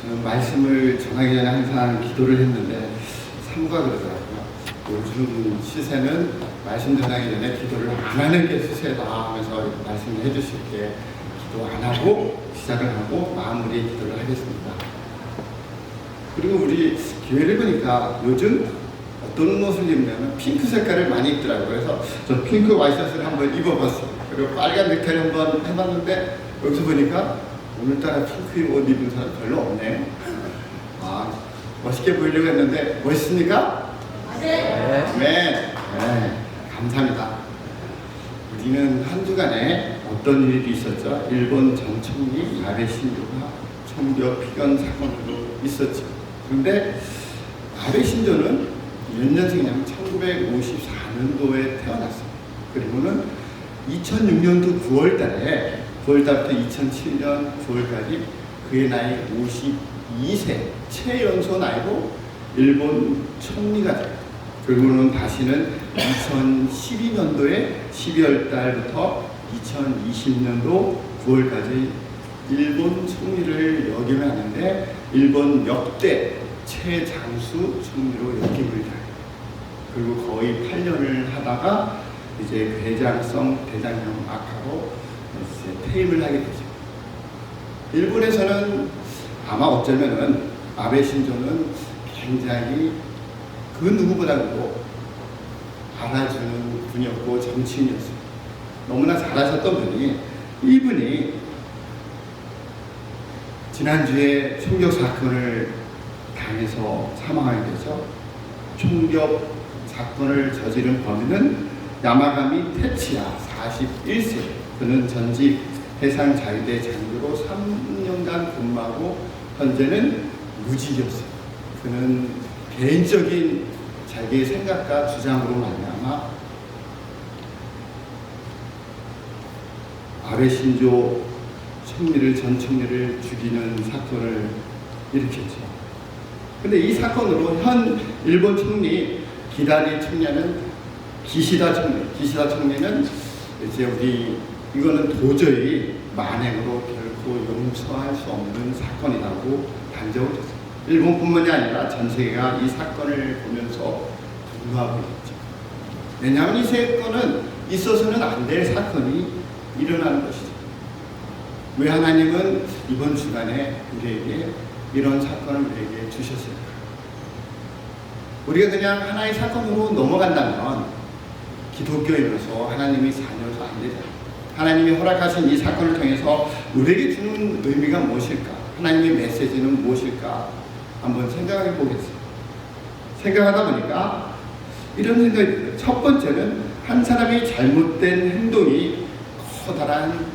저는 말씀을 전하기 전에 항상 기도를 했는데 사모가 그러더라고요. 요즘 시세는 말씀 전하기 전에 기도를 안 하는 게 시세다 하면서 말씀을 해주실게 기도 안 하고 시작을 하고 마무리 기도를 하겠습니다. 그리고 우리 교회를 보니까 요즘 어떤 옷을 입냐면 핑크 색깔을 많이 입더라고요. 그래서 저 핑크 와이셔츠를 한번 입어봤어요. 그리고 빨간 넥타이를 한번 해봤는데 여기서 보니까 오늘따라 핑크 옷 입은 사람 별로 없네. 아, 멋있게 보이려고 했는데 멋있습니까? 네. 네. 감사합니다. 우리는 한 주간에 어떤 일이 있었죠? 일본 전 총리 아베 신조가 총격 피격 사건으로 있었죠. 그런데 아베 신조는 몇 년생이냐면 1954년도에 태어났어요. 그리고는 2006년도 9월달에 9월달부터 2007년 9월까지 그의 나이 52세 최연소 나이로 일본 총리가 돼요. 그리고는 다시는 2012년도에 12월달부터 2020년도 9월까지 일본 총리를 역임을 하는데 일본 역대 최장수 총리로 역임을 해요. 그리고 거의 8년을 하다가 이제 회장성 대장령 막하고 이제 퇴임을 하게 되죠. 일본에서는 아마 어쩌면은 아베 신조는 굉장히 그 누구보다도 알아주는 분이었고 정치인이었어요. 너무나 잘하셨던 분이 이분이 지난주에 총격 사건을 당해서 사망하게 되죠. 총격 사건을 저지른 범인은 야마가미 테치야 41세. 그는 전직 해상자위대 장교로 3년간 근무하고 현재는 무직이었어요. 그는 개인적인 자기의 생각과 주장으로 말미암아 아베 신조 전 총리를 죽이는 사건을 일으켰죠. 근데 이 사건으로 현 일본 총리 기다리 총리는 기시다 총리는 이제 이거는 도저히 만행으로 결코 용서할 수 없는 사건이라고 단정을 했어요. 일본뿐만이 아니라 전 세계가 이 사건을 보면서 분노하고 있죠. 왜냐하면 이 사건은 있어서는 안 될 사건이 일어나는 것이죠. 왜 하나님은 이번 주간에 우리에게 이런 사건을 우리에게 주셨을까? 우리가 그냥 하나의 사건으로 넘어간다면 기독교인으로서 하나님이 자녀서 안 되잖아요. 하나님이 허락하신 이 사건을 통해서 우리에게 주는 의미가 무엇일까? 하나님의 메시지는 무엇일까? 한번 생각해 보겠어요. 생각하다 보니까 이런 생각이 들어요. 첫 번째는 한 사람이 잘못된 행동이 커다란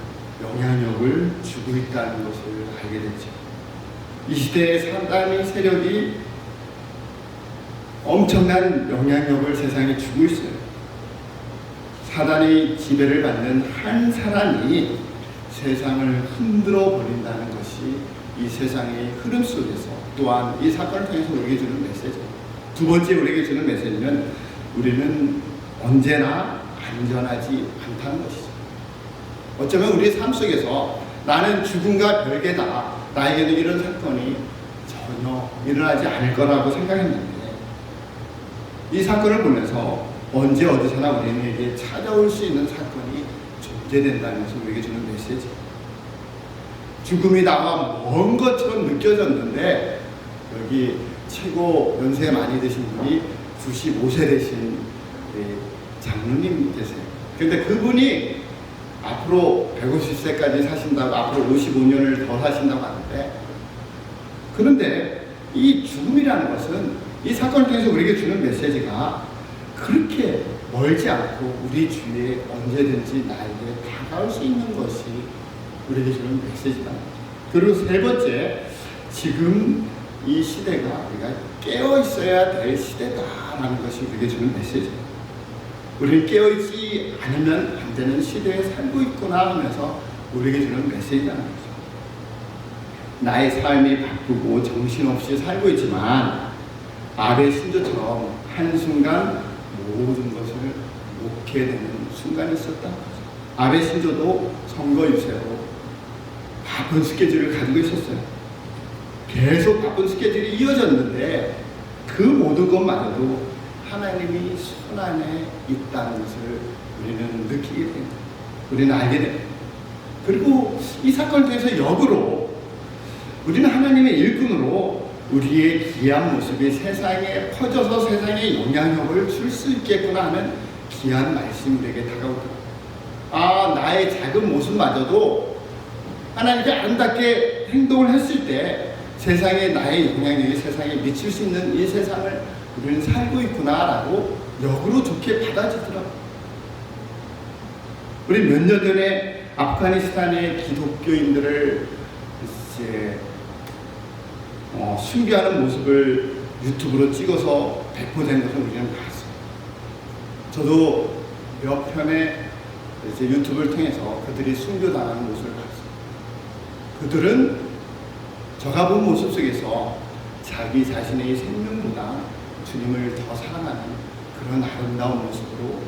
영향력을 주고 있다는 것을 알게 됐죠. 이 시대의 사단의 세력이 엄청난 영향력을 세상에 주고 있어요. 사단의 지배를 받는 한 사람이 세상을 흔들어 버린다는 것이 이 세상의 흐름 속에서 또한 이 사건을 통해서 우리에게 주는 메시지. 두 번째 우리에게 주는 메시지는 우리는 언제나 안전하지 않다는 것이죠. 어쩌면 우리의 삶 속에서 나는 죽음과 별개다. 나에게는 이런 사건이 전혀 일어나지 않을 거라고 생각했는데 이 사건을 보면서 언제 어디서나 우리에게 찾아올 수 있는 사건이 존재된다는 것을 우리에게 주는 메시지. 죽음이 나와 먼 것처럼 느껴졌는데 여기 최고 연세 많이 드신 분이 95세 되신 장로님 계세요. 근데 그분이 앞으로 150세까지 사신다고, 앞으로 55년을 더 사신다고 하는데, 그런데 이 죽음이라는 것은 이 사건을 통해서 우리에게 주는 메시지가 그렇게 멀지 않고 우리 주위에 언제든지 나에게 다가올 수 있는 것이 우리에게 주는 메시지다. 그리고 세 번째, 지금 이 시대가 우리가 깨어 있어야 될 시대다라는 것이 우리에게 주는 메시지예요. 우리는 깨어있지 않으면 안 되는 시대에 살고 있구나 하면서 우리에게 주는 메시지라는 거죠. 나의 삶이 바쁘고 정신없이 살고 있지만 아베 신조처럼 한순간 모든 것을 놓게 되는 순간이 있었다. 아베 신조도 선거 유세로 바쁜 스케줄을 가지고 있었어요. 계속 바쁜 스케줄이 이어졌는데 그 모든 것마저도 하나님이 손 안에 있다는 것을 우리는 느끼게 됩니다. 우리는 알게 됩니다. 그리고 이 사건을 통해서 역으로 우리는 하나님의 일꾼으로 우리의 귀한 모습이 세상에 퍼져서 세상에 영향력을 줄 수 있겠구나 하는 귀한 말씀이 우리에게 다가오더라고요. 나의 작은 모습마저도 하나님께 아름답게 행동을 했을 때 세상에 나의 영향력이 세상에 미칠 수 있는 이 세상을 우리는 살고 있구나라고 역으로 좋게 받아지더라고요. 우리 몇 년 전에 아프가니스탄의 기독교인들을 이제 순교하는 모습을 유튜브로 찍어서 배포된 것을 우리는 봤어요. 저도 몇 편의 이제 유튜브를 통해서 그들이 순교당하는 모습을 봤어요. 그들은 제가 본 모습 속에서 자기 자신의 생명보다 주님을 더 사랑하는 그런 아름다운 모습으로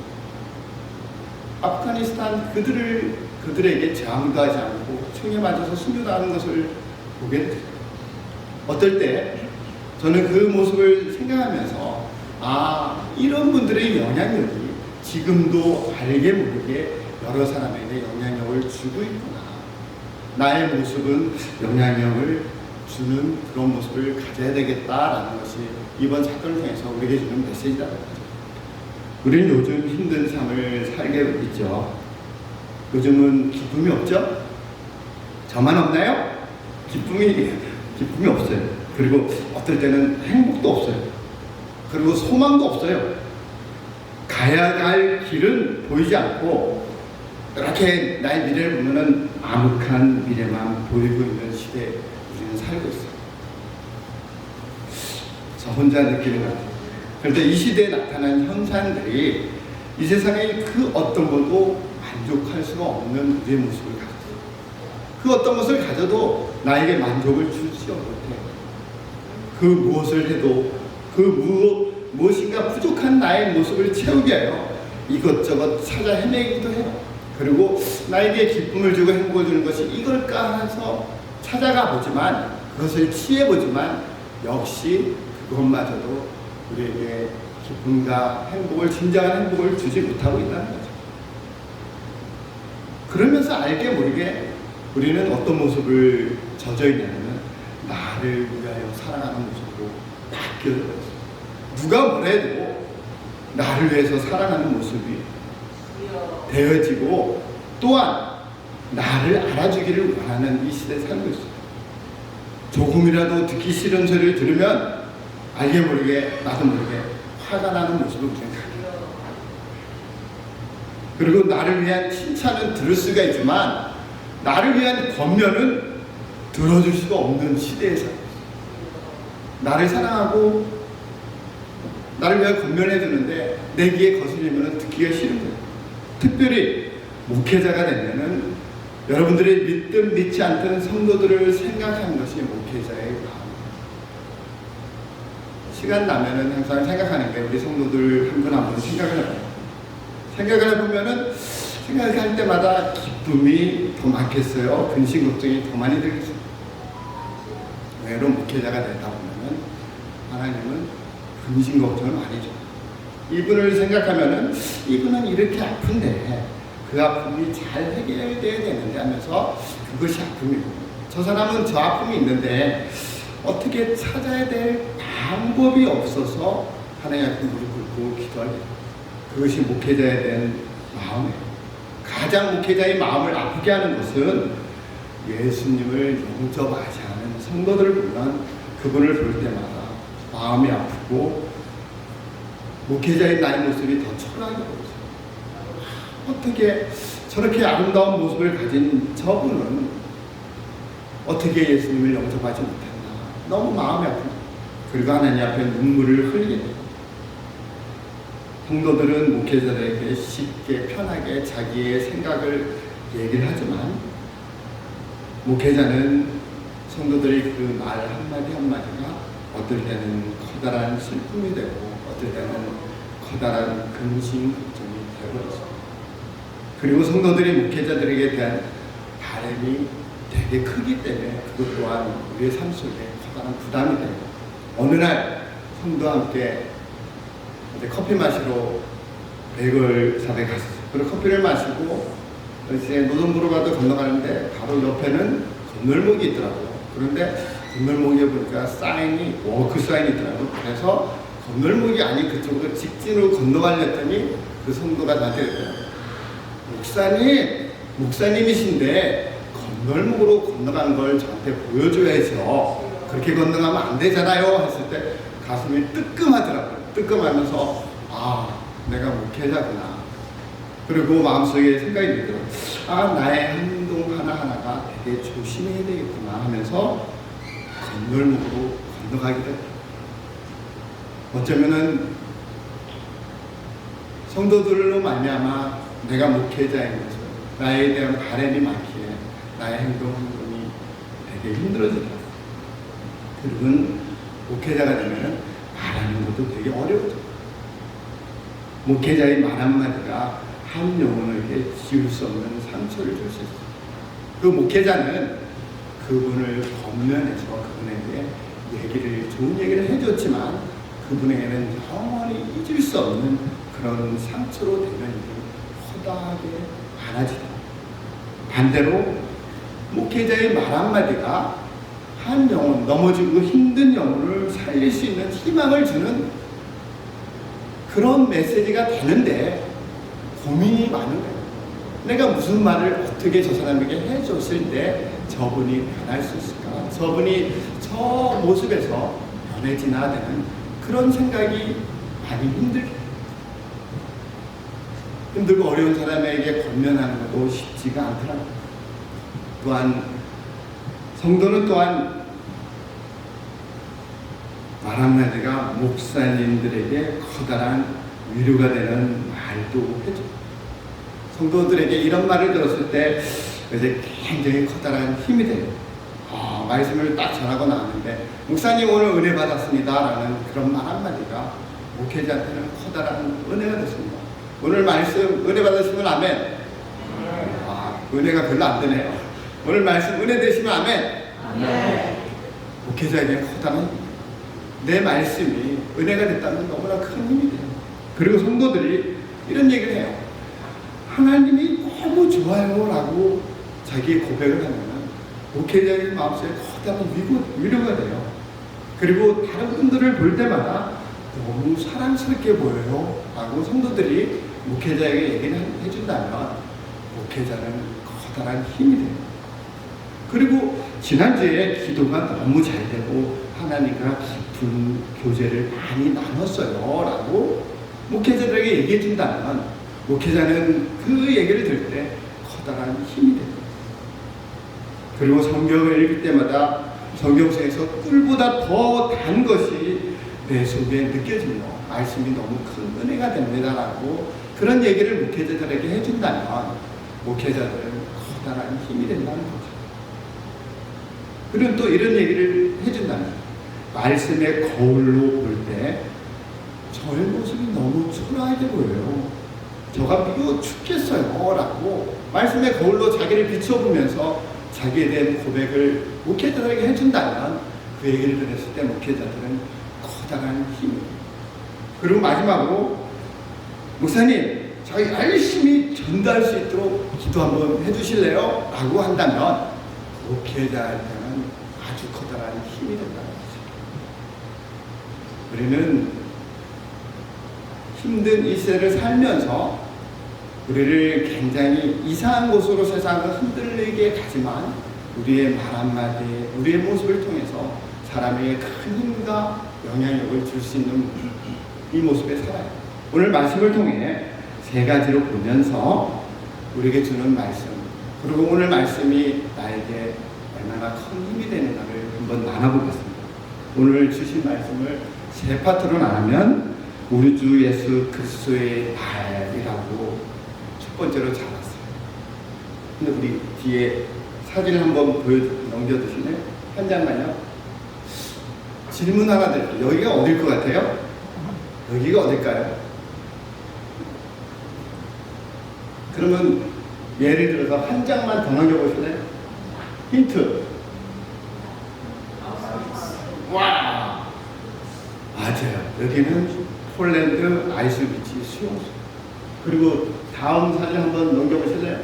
아프가니스탄 그들에게 저항하지 않고 총에 맞아서 순교당하는 것을 보게 됐어요. 어떨 때 저는 그 모습을 생각하면서 이런 분들의 영향력이 지금도 알게 모르게 여러 사람에게 영향력을 주고 있구나. 나의 모습은 영향력을 주는 그런 모습을 가져야 되겠다라는 것이 이번 사건을 통해서 우리에게 주는 메시지라는 거죠. 우리는 요즘 힘든 삶을 살게 있죠. 요즘은 기쁨이 없죠? 저만 없나요? 기쁨이 없어요. 그리고 어떨 때는 행복도 없어요. 그리고 소망도 없어요. 가야 할 길은 보이지 않고 이렇게 나의 미래를 보면은 암흑한 미래만 보이고 있는 시대에 우리는 살고 있어요. 저 혼자 느끼는 것 같아요. 그런데 이 시대에 나타난 현상들이 이 세상의 그 어떤 것도 만족할 수가 없는 우리의 모습을 가졌어요. 그 어떤 것을 가져도 나에게 만족을 주지 못해요. 그 무엇을 해도 무엇인가 부족한 나의 모습을 채우기 위하여 이것저것 찾아 헤매기도 해요. 그리고 나에게 기쁨을 주고 행복을 주는 것이 이걸까 해서 찾아가 보지만 그것을 취해 보지만 역시 그것마저도 우리에게 기쁨과 행복을 진정한 행복을 주지 못하고 있다는 거죠. 그러면서 알게 모르게 우리는 어떤 모습을 젖어 있냐면 나를 위하여 살아가는 모습으로 바뀌어져 있어요. 누가 뭐래도 나를 위해서 살아가는 모습이 되어지고 또한 나를 알아주기를 원하는 이 시대에 살고 있어요. 조금이라도 듣기 싫은 소리를 들으면 알게 모르게 나도 모르게 화가 나는 모습을 우리는 가져요. 그리고 나를 위한 칭찬은 들을 수가 있지만 나를 위한 권면은 들어줄 수가 없는 시대에 살고 있어요. 나를 사랑하고 나를 위해 권면해 주는데 내 귀에 거슬리면 듣기가 싫은 거예요. 특별히 목회자가 되면은 여러분들이 믿든 믿지 않든 성도들을 생각하는 것이 목회자의 마음. 시간 나면은 항상 생각하는 게 우리 성도들 한 분 한 분 생각을 해봐요. 생각을 해보면은 생각할 때마다 기쁨이 더 많겠어요? 근심 걱정이 더 많이 들겠어요? 외로 목회자가 되다 보면은 하나님은 근심 걱정을 많이 줘요. 이분을 생각하면은 이분은 이렇게 아픈데 그 아픔이 잘 해결돼야 되는데 하면서 그것이 아픔이고 저 사람은 저 아픔이 있는데 어떻게 찾아야 될 방법이 없어서 하나님 앞에 무릎 꿇고 기도하게 돼요. 그것이 목회자에 대한 마음이에요. 가장 목회자의 마음을 아프게 하는 것은 예수님을 영접하지 않은 성도들을 보면 그분을 볼 때마다 마음이 아프고 목회자의 나의 모습이 더 초라하게 보여요. 어떻게 저렇게 아름다운 모습을 가진 저분은 어떻게 예수님을 영접하지 못했나. 너무 마음이 아프고 그리고 하나님 앞에 눈물을 흘리게 돼요. 성도들은 목회자들에게 쉽게 편하게 자기의 생각을 얘기를 하지만 목회자는 성도들의 그 말 한마디 한마디가 어떨 때는 커다란 슬픔이 되고 어떨 때는 커다란 근심 걱정이 되어버렸습니다. 그리고 성도들이 목회자들에게 대한 바람이 되게 크기 때문에 그것 또한 우리의 삶 속에 커다란 부담이 돼요. 어느 날 성도와 함께 이제 커피 마시러 베이글 샵에 갔었어요. 그리고 커피를 마시고 이제 노동부로 가도 건너가는데 바로 옆에는 건널목이 있더라고요. 그런데 건널목에 보니까 사인이 워크 사인이 있더라고요. 그래서 건널목이 아닌 그쪽으로 직진으로 건너가려더니 그 성도가 나한테 그랬어요. 목사님이신데 건널목으로 건너간 걸 저한테 보여줘야죠. 그렇게 건너가면 안 되잖아요. 했을 때 가슴이 뜨끔하더라고요. 뜨끔하면서 아, 내가 목회자구나. 그리고 마음속에 생각이 들더라고요. 아, 나의 행동 하나하나가 되게 조심해야 되겠구나 하면서 건널목으로 건너가게 됐어요. 어쩌면은 성도들로 말미암아 내가 목회자인 것을 나에 대한 바램이 많기에 나의 행동이 되게 힘들어지더라고요. 그리고 목회자가 되면 말하는 것도 되게 어려워져. 목회자의 말 한마디가 한 영혼에게 지울 수 없는 상처를 줄 수 있어요. 그 목회자는 그분을 권면해서 그분에게 좋은 얘기를 해줬지만 그분에게는 영원히 잊을 수 없는 그런 상처로 되는 일이 허다하게 많아지다. 반대로 목회자의 말 한마디가 한 영혼, 넘어지고 힘든 영혼을 살릴 수 있는 희망을 주는 그런 메시지가 되는데 고민이 많은 거예요. 내가 무슨 말을 어떻게 저 사람에게 해줬을 때 저분이 변할 수 있을까? 저분이 저 모습에서 변해지나 되는 그런 생각이 많이 힘들고 어려운 사람에게 권면하는 것도 쉽지가 않더라고요. 또한 성도는 또한 말 한마디가 목사님들에게 커다란 위로가 되는 말도 해줘. 성도들에게 이런 말을 들었을 때 이제 굉장히 커다란 힘이 돼요. 말씀을 딱 전하고 나왔는데 목사님 오늘 은혜 받았습니다 라는 그런 말 한마디가 목회자한테는 커다란 은혜가 됐습니다. 오늘 말씀 은혜 받으시면 아멘. 은혜가 별로 안 되네요. 오늘 말씀 은혜 되시면 아멘. 목회자에게는 커다란 힘. 내 말씀이 은혜가 됐다는 너무나 큰 힘이 돼요. 그리고 성도들이 이런 얘기를 해요. 하나님이 너무 좋아요 라고 자기의 고백을 하면 목회자의 마음속에 커다란 위로가 돼요. 그리고 다른 분들을 볼 때마다 너무 사랑스럽게 보여요 라고 성도들이 목회자에게 얘기를 해준다면 목회자는 커다란 힘이 돼요. 그리고 지난주에 기도가 너무 잘 되고 하나님과 깊은 교제를 많이 나눴어요 라고 목회자들에게 얘기해 준다면 목회자는 그 얘기를 들을 때 커다란 힘이 됩니다. 그리고 성경을 읽을 때마다 성경 속에서 꿀보다 더 단 것이 내 속에 느껴지며 말씀이 너무 큰 은혜가 됩니다라고 그런 얘기를 목회자들에게 해준다면 목회자들은 커다란 힘이 된다는 거죠. 그리고 또 이런 얘기를 해준다면 말씀의 거울로 볼 때 저의 모습이 너무 초라하게 보여요. 저가 미워 죽겠어요 라고 말씀의 거울로 자기를 비춰보면서 자기에 대한 고백을 목회자들에게 해준다면 그 얘기를 들었을 때 목회자들은 커다란 힘이에요. 그리고 마지막으로 목사님 저희 열심히 전도할 수 있도록 기도 한번 해주실래요? 라고 한다면 목회자한테는 아주 커다란 힘이 된다는 거죠. 우리는 힘든 이 시대를 살면서 우리를 굉장히 이상한 곳으로 세상을 흔들리게 하지만 우리의 말 한마디, 우리의 모습을 통해서 사람에게 큰 힘과 영향력을 줄 수 있는 이 모습에 살아요. 오늘 말씀을 통해 세 가지로 보면서 우리에게 주는 말씀, 그리고 오늘 말씀이 나에게 얼마나 큰 힘이 되는가를 한번 나눠보겠습니다. 오늘 주신 말씀을 세 파트로 나누면 우리 주 예수 그리스도의 날이라고 첫 번째로 잡았어요. 근데 우리 뒤에 사진을 한번 넘겨주시면 한 장만요. 질문 하나 드릴게요. 여기가 어딜 것 같아요? 여기가 어딜까요? 그러면 예를 들어서 한 장만 더 넘겨보실래요? 힌트. 와, 맞아요. 여기는 폴란드 아이스비치 수용소. 그리고 다음 사진 한번 넘겨보실래요?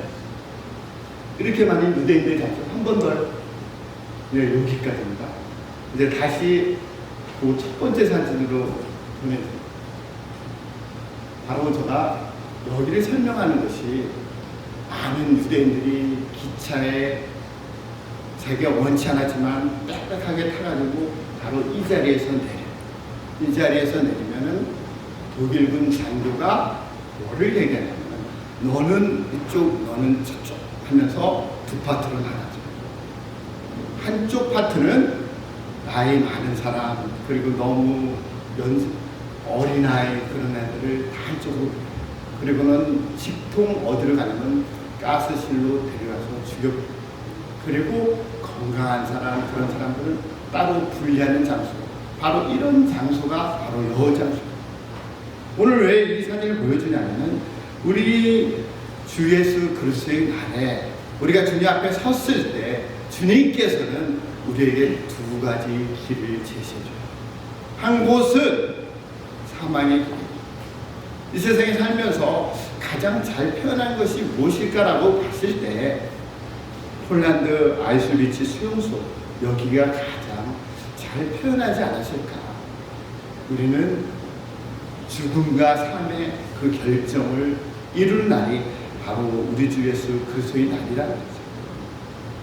이렇게 많은 유대인들이 잡죠. 한 번 더요. 네, 여기까지입니다. 이제 다시 그 첫 번째 사진으로 보내주세요. 바로 제가 여기를 설명하는 것이 많은 유대인들이 기차에 자기가 원치 않았지만 빽빽하게 타가지고 바로 이 자리에서 내려. 이 자리에서 내리면은 독일군 장교가 뭐를 얘기하냐면 너는 이쪽, 너는 저쪽 하면서 두 파트로 나가죠. 한쪽 파트는 나이 많은 사람, 그리고 너무 어린아이 그런 애들을 다 한쪽으로, 그리고는 직통 어디로 가냐면 가스실로 데려가서 죽여. 그리고 건강한 사람, 그런 사람들은 따로 분리하는 장소. 바로 이런 장소가 바로 여장소. 오늘 왜 이 사진을 보여주냐면 우리 주 예수 그리스도의 날에 우리가 주님 앞에 섰을 때 주님께서는 우리에게 두 가지 길을 제시해줘요. 한 곳은 사망의 길. 이 세상에 살면서 가장 잘 표현한 것이 무엇일까라고 봤을 때 폴란드 아이스비치 수용소, 여기가 가장 잘 표현하지 않았을까. 우리는 죽음과 삶의 그 결정을 이룰 날이 바로 우리 주 예수 그리스도의 날이라는 거죠.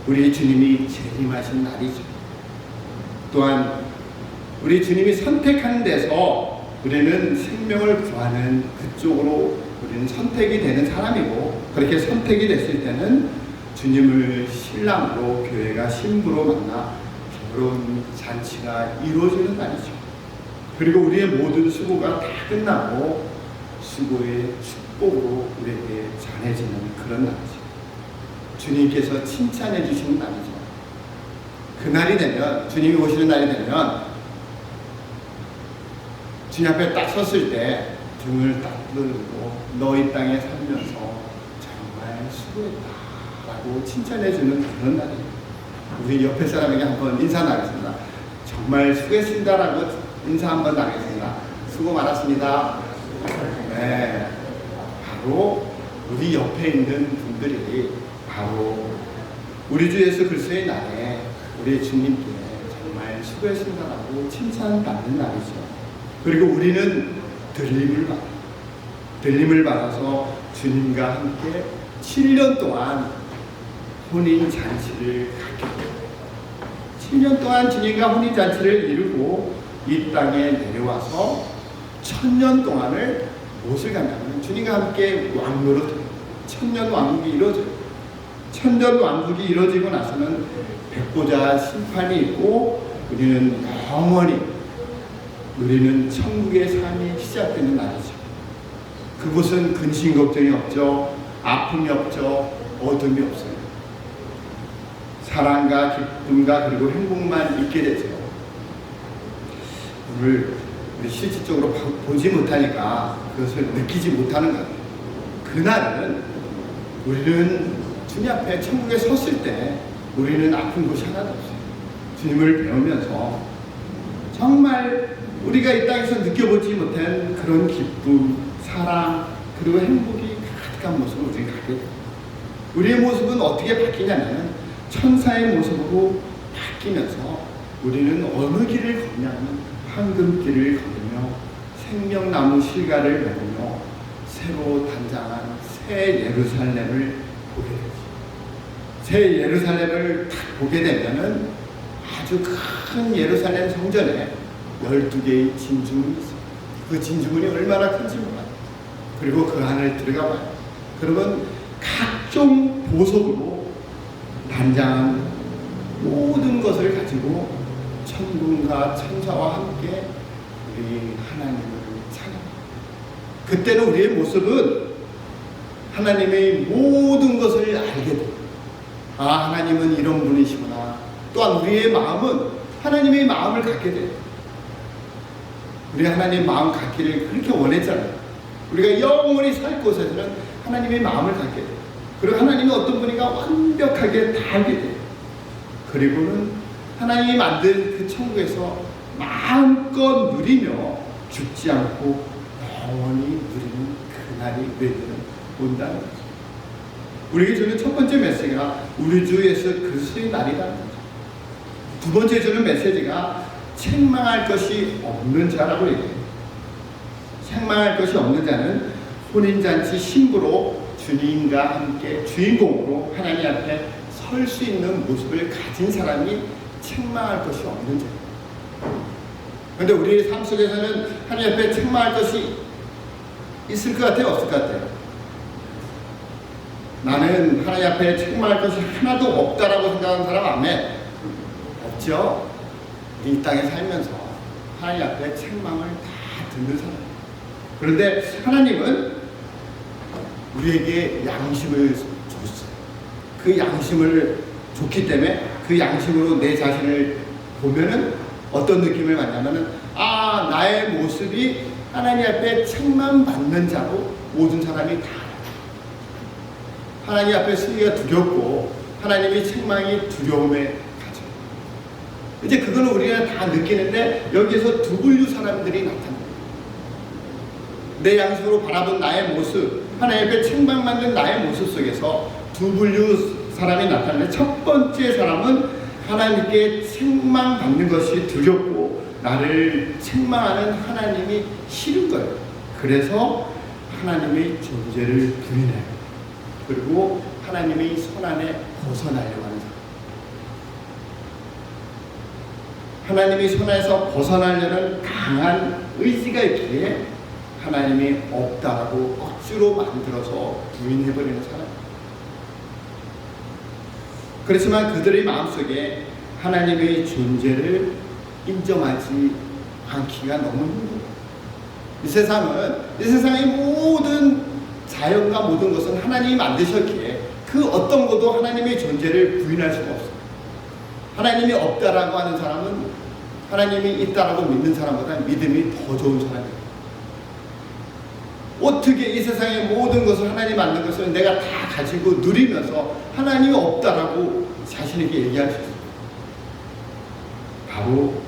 우리 주님이 재림하신 날이죠. 또한 우리 주님이 선택하는 데서 우리는 생명을 구하는 그쪽으로 우리는 선택이 되는 사람이고, 그렇게 선택이 됐을 때는 주님을 신랑으로, 교회가 신부로 만나 결혼 잔치가 이루어지는 날이죠. 그리고 우리의 모든 수고가 다 끝나고 수고의 축복으로 우리에게 전해지는 그런 날이죠. 주님께서 칭찬해 주시는 날이죠. 그날이 되면, 주님이 오시는 날이 되면 주님 앞에 딱 섰을 때 등을 딱 들고 너 이 땅에 살면서 정말 수고했다 라고 칭찬해 주는 그런 날이에요. 우리 옆에 사람에게 한번 인사 나가겠습니다. 정말 수고했습니다 라고 인사 한번 나가겠습니다. 수고 많았습니다. 네, 바로 우리 옆에 있는 분들이 바로 우리 주 예수 그리스도의 날에 우리 주님께 정말 수고했습니다라고 칭찬받는 날이죠. 그리고 우리는 들림을 받아서 주님과 함께 7년 동안 혼인 잔치를 갖게 돼요. 7년 동안 주님과 혼인 잔치를 이루고 이 땅에 내려와서 1000년 동안을 무엇을 갖냐면 주님과 함께 왕노로 돼요. 1000년 왕국이 이루어져요. 1000년 왕국이 이루어지고 나서는 백보자 심판이 있고 우리는 영원히 누리는 천국의 삶이 시작되는 날이죠. 그곳은 근심 걱정이 없죠. 아픔이 없죠. 어둠이 없어요. 사랑과 기쁨과 그리고 행복만 있게 되죠. 오늘 우리 실질적으로 보지 못하니까 그것을 느끼지 못하는 거예요. 그날은 우리는 주님 앞에 천국에 섰을 때 우리는 아픈 곳이 하나도 없어요. 주님을 배우면서 정말 우리가 이 땅에서 느껴보지 못한 그런 기쁨, 사랑, 그리고 행복이 가득한 모습을 우리가 갖게 돼요. 우리의 모습은 어떻게 바뀌냐면 천사의 모습으로 바뀌면서 우리는 어느 길을 걷냐면 황금길을 걸으며 생명나무 실과를 맺으며 새로 단장한 새 예루살렘을 보게 되죠. 새 예루살렘을 딱 보게 되면은 아주 큰 예루살렘 성전에 12개의 진주문이 있어요. 그 진주문이 얼마나 큰지 몰라요. 그리고 그 안을 들어가 봐요. 그러면 각종 보석으로 단장한 모든 것을 가지고 천군과 천사와 함께 우리 하나님을 찬양합니다. 그때는 우리의 모습은 하나님의 모든 것을 알게 돼요. 아, 하나님은 이런 분이시구나. 또한 우리의 마음은 하나님의 마음을 갖게 돼요. 우리 하나님의 마음 갖기를 그렇게 원했잖아요. 우리가 영원히 살 곳에서는 하나님의 마음을 갖게 돼요. 그리고 하나님은 어떤 분인가 완벽하게 다 알게 돼요. 그리고는 하나님이 만든 그 천국에서 마음껏 누리며 죽지 않고 영원히 누리는 그날이 우리에게는 온다는 거죠. 우리에게 주는 첫 번째 메시지가 우리 주 예수 그리스도의 날이라는 거죠. 두 번째 주는 메시지가 책망할 것이 없는 자라고 얘기해요. 책망할 것이 없는 자는 혼인잔치 신부로 주님과 함께 주인공으로 하나님 앞에 설 수 있는 모습을 가진 사람이 책망할 것이 없는 자예요. 그런데 우리의 삶 속에서는 하나님 앞에 책망할 것이 있을 것 같아요? 없을 것 같아요? 나는 하나님 앞에 책망할 것이 하나도 없다라고 생각하는 사람 아멘? 없죠? 이 땅에 살면서 하나님 앞에 책망을 다 듣는 사람. 그런데 하나님은 우리에게 양심을 줬어요. 그 양심을 줬기 때문에 그 양심으로 내 자신을 보면은 어떤 느낌을 받냐면은 나의 모습이 하나님 앞에 책망받는 자로 모든 사람이 다 하나님 앞에 서기가 두렵고 하나님의 책망이 두려움에 가죠. 이제 그거는 우리가 다 느끼는데 여기에서 두 분류 사람들이 나타납니다. 내 양심으로 바라본 나의 모습, 하나님 앞에 책망받는 나의 모습 속에서 두 분류 사람이 나타나는데 첫 번째 사람은 하나님께 책망받는 것이 두렵고 나를 책망하는 하나님이 싫은 거예요. 그래서 하나님의 존재를 부인해요. 그리고 하나님의 손안에 벗어나려고 하는 사람. 하나님의 손안에서 벗어나려는 강한 의지가 있기에 하나님이 없다고 억지로 만들어서 부인해버리는 사람. 그렇지만 그들의 마음속에 하나님의 존재를 인정하지 않기가 너무 힘들어요. 이 세상의 모든 자연과 모든 것은 하나님이 만드셨기에 그 어떤 것도 하나님의 존재를 부인할 수가 없어요. 하나님이 없다라고 하는 사람은 하나님이 있다라고 믿는 사람보다 믿음이 더 좋은 사람이에요. 어떻게 이 세상의 모든 것을 하나님 만든 것을 내가 다 가지고 누리면서 하나님이 없다라고 자신에게 얘기할 수 있어요? 바로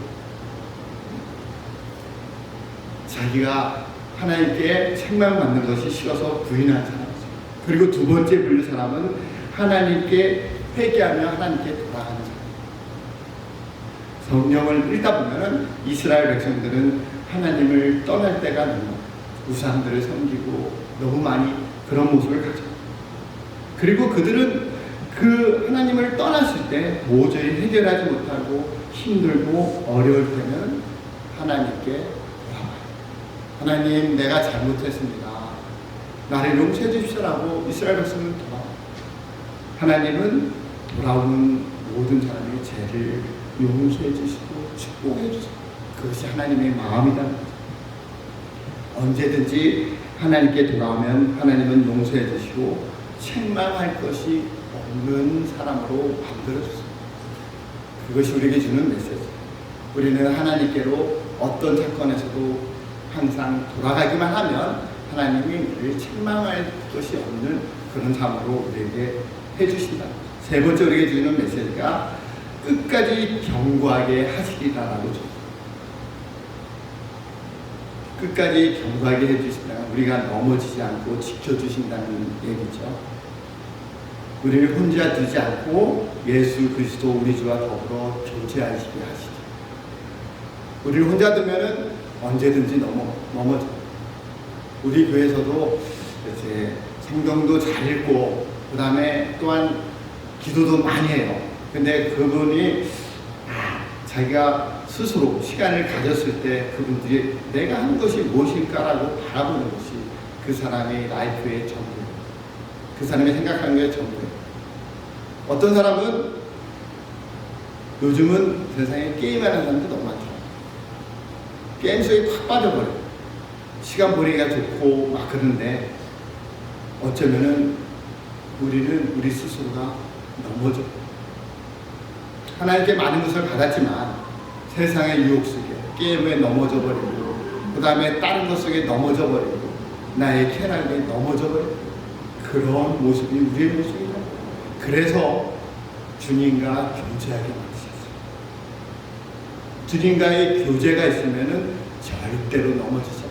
자기가 하나님께 책망받는 것이 싫어서 부인한 사람이죠. 그리고 두 번째 분류 사람은 하나님께 회개하며 하나님께 돌아가는 사람. 성경을 읽다 보면은 이스라엘 백성들은 하나님을 떠날 때가 너무 우상들을 섬기고 너무 많이 그런 모습을 가져. 그리고 그들은 그 하나님을 떠났을 때 도저히 해결하지 못하고 힘들고 어려울 때는 하나님께 돌아와요. 하나님, 내가 잘못했습니다. 나를 용서해 주십시오라고 이스라엘 백성은 돌아와요. 하나님은 돌아오는 모든 사람의 죄를 용서해 주시고 축복해 주세요. 그것이 하나님의 마음이다. 언제든지 하나님께 돌아오면 하나님은 용서해 주시고 책망할 것이 없는 사람으로 만들어주세요. 그것이 우리에게 주는 메시지. 우리는 하나님께로 어떤 사건에서도 항상 돌아가기만 하면 하나님이 우리를 책망할 것이 없는 그런 삶으로 우리에게 해주신다. 세 번째 우리에게 주는 메시지가 끝까지 견고하게 하시리라라고 줍니다. 끝까지 견고하게 해주신다. 우리가 넘어지지 않고 지켜주신다는 얘기죠. 우리를 혼자 두지 않고 예수 그리스도 우리 주와 더불어 교제하시게 하시죠. 우리를 혼자 두면은 언제든지 넘어져. 우리 교회에서도 이제 성경도 잘 읽고 그 다음에 또한 기도도 많이 해요. 근데 그분이 자기가 스스로 시간을 가졌을 때 그분들이 내가 한 것이 무엇일까라고 바라보는 것이 그 사람의 라이프의 전부예요. 그 사람이 생각하는 게 전부예요. 어떤 사람은 요즘은 세상에 게임하는 사람도 너무 많죠. 게임 속에 팍 빠져버려요. 시간 보내기가 좋고 막 그런데 어쩌면은 우리는 우리 스스로가 넘어져. 하나님께 많은 것을 받았지만 세상의 유혹 속에 게임에 넘어져 버리고 그 다음에 다른 것 속에 넘어져 버리고 나의 쾌락에 넘어져 버리고 그런 모습이 우리의 모습이다. 그래서 주님과 교제하게 만드셨어요. 주님과의 교제가 있으면은 절대로 넘어지지 않아요.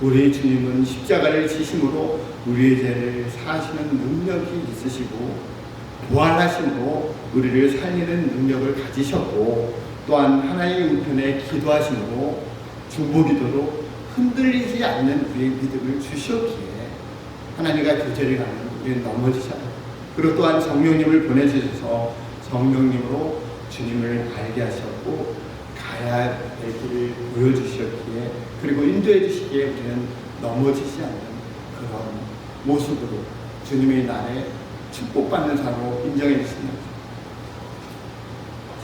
우리 주님은 십자가를 지심으로 우리의 죄를 사하시는 능력이 있으시고 부활하심으로 우리를 살리는 능력을 가지셨고 또한 하나님의 우편에 기도하심으로 중보기도로 흔들리지 않는 우리의 믿음을 주셨기에 하나님과 교제를 하면 우리는 넘어지지 않아요. 그리고 또한 성령님을 보내주셔서 성령님으로 주님을 알게 하셨고 가야 될 길을 보여주셨기에 그리고 인도해 주시기에 우리는 넘어지지 않는 그런 모습으로 주님의 날에 축복받는 사람으로 인정해 주십니다.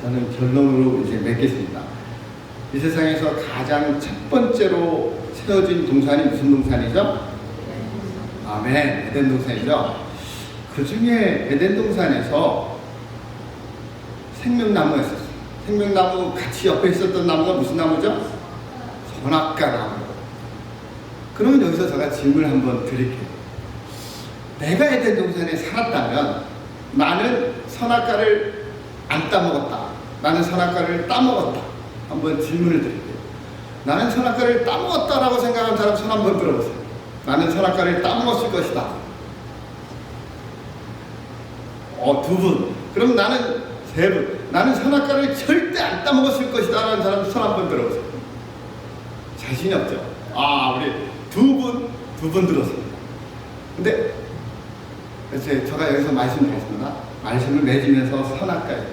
저는 결론으로 이제 맺겠습니다. 이 세상에서 가장 첫 번째로 세워진 동산이 무슨 동산이죠? 아멘, 에덴 동산이죠. 그 중에 에덴 동산에서 생명나무가 있었어요. 생명나무 같이 옆에 있었던 나무가 무슨 나무죠? 선악과 나무. 그러면 여기서 제가 질문을 한번 드릴게요. 내가 에덴 동산에 살았다면 나는 선악과를 안 따먹었다. 나는 선악과를 따먹었다. 한번 질문을 드릴게요. 나는 선악과를 따먹었다라고 생각하는 사람 손 한번 들어보세요. 나는 선악과를 따먹었을 것이다. 두 분. 그럼 나는 세 분. 나는 선악과를 절대 안 따먹었을 것이다 라는 사람 손 한번 들어보세요. 자신이 없죠? 우리 두 분 들었습니다. 근데 제가 여기서 말씀드렸습니다. 말씀을 맺으면서 선악과에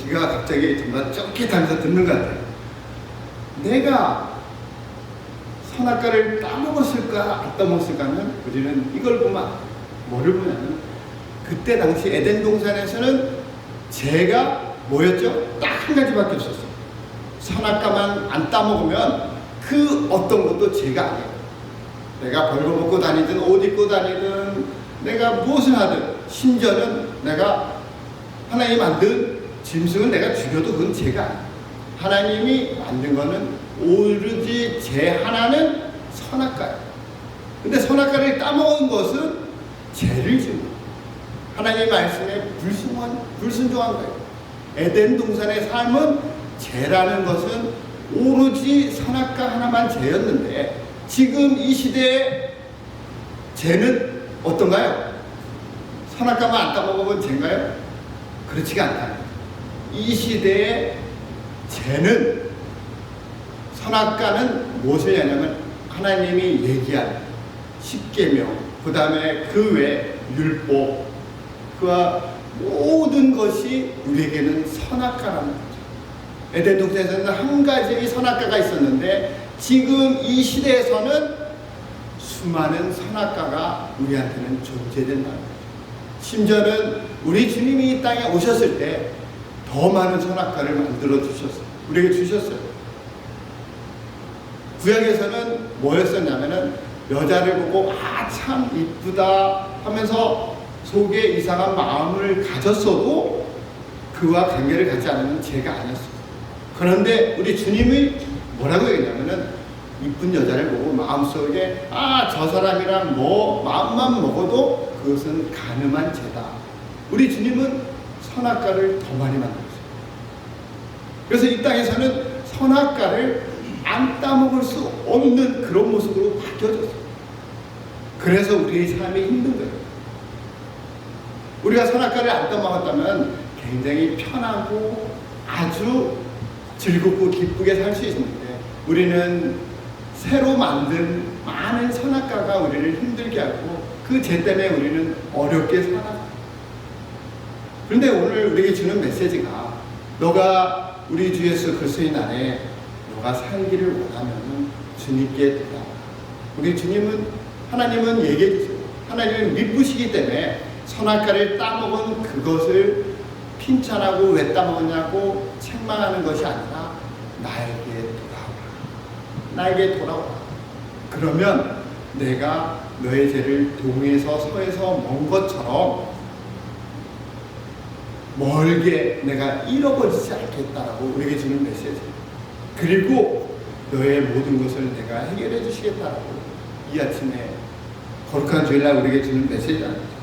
귀가 갑자기 정말 쫓깃하면서 듣는 것 같아요. 내가 선악과를 따먹었을까 안 따먹었을까는 우리는 이걸 보면 뭐를 보냐면 그때 당시 에덴 동산에서는 죄가 뭐였죠? 딱 한 가지밖에 없었어요. 선악과만 안 따먹으면 그 어떤 것도 죄가 아니에요. 내가 벌거벗고 다니든 옷 입고 다니든 내가 무엇을 하든 심지어는 내가 하나님이 만든 짐승을 내가 죽여도 그건 죄가 아니에요. 하나님이 만든 거는 오로지 죄 하나는 선악과예요. 근데 선악과를 따먹은 것은 죄를 지은 거예요. 하나님의 말씀에 불순종한 거예요. 에덴 동산의 삶은 죄라는 것은 오로지 선악과 하나만 죄였는데 지금 이 시대의 죄는 어떤가요? 선악과만 안 따먹으면 죄인가요? 그렇지가 않다. 이 시대의 죄는 선악과는 무엇을 하냐면 하나님이 얘기한 십계명 그 다음에 그 외 율법 그와 모든 것이 우리에게는 선악과라는 거죠. 에덴 동산에서는 한 가지의 선악과가 있었는데 지금 이 시대에서는 수많은 선악과가 우리한테는 존재된다는 거죠. 심지어는 우리 주님이 이 땅에 오셨을 때 더 많은 선악과를 만들어 주셨어요. 우리에게 주셨어요. 구약에서는 뭐였었냐면은 여자를 보고 참 이쁘다 하면서 속에 이상한 마음을 가졌어도 그와 관계를 갖지 않으면 죄가 아니었어요. 그런데 우리 주님이 뭐라고 얘기했냐면은 이쁜 여자를 보고 마음속에 저 사람이랑 마음만 먹어도 그것은 간음한 죄다. 우리 주님은 선악과를 더 많이 만들었어요. 그래서 이 땅에서는 선악과를 안 따먹을 수 없는 그런 모습으로 바뀌어졌어요. 그래서 우리의 삶이 힘든 거예요. 우리가 선악과를 안 따먹었다면 굉장히 편하고 아주 즐겁고 기쁘게 살 수 있는데 우리는 새로 만든 많은 선악과가 우리를 힘들게 하고 그 죄 때문에 우리는 어렵게 살아가요. 그런데 오늘 우리에게 주는 메시지가 너가 우리 주 예수 그리스도인 안에 너가 살기를 원하면 주님께 돌아와. 우리 주님은 하나님은 얘기해 주세요. 하나님은 미쁘시기 때문에 선악과를 따먹은 그것을 핀찬하고 왜 따먹었냐고 책망하는 것이 아니라 나에게 돌아오라. 나에게 돌아오라. 그러면 내가 너의 죄를 동에서 서에서 먼 것처럼 멀게 내가 잃어버리지 않겠다라고 우리에게 주는 메시지. 그리고 너의 모든 것을 내가 해결해 주시겠다라고 이 아침에 거룩한 주일날 우리에게 주는 메시지입니다.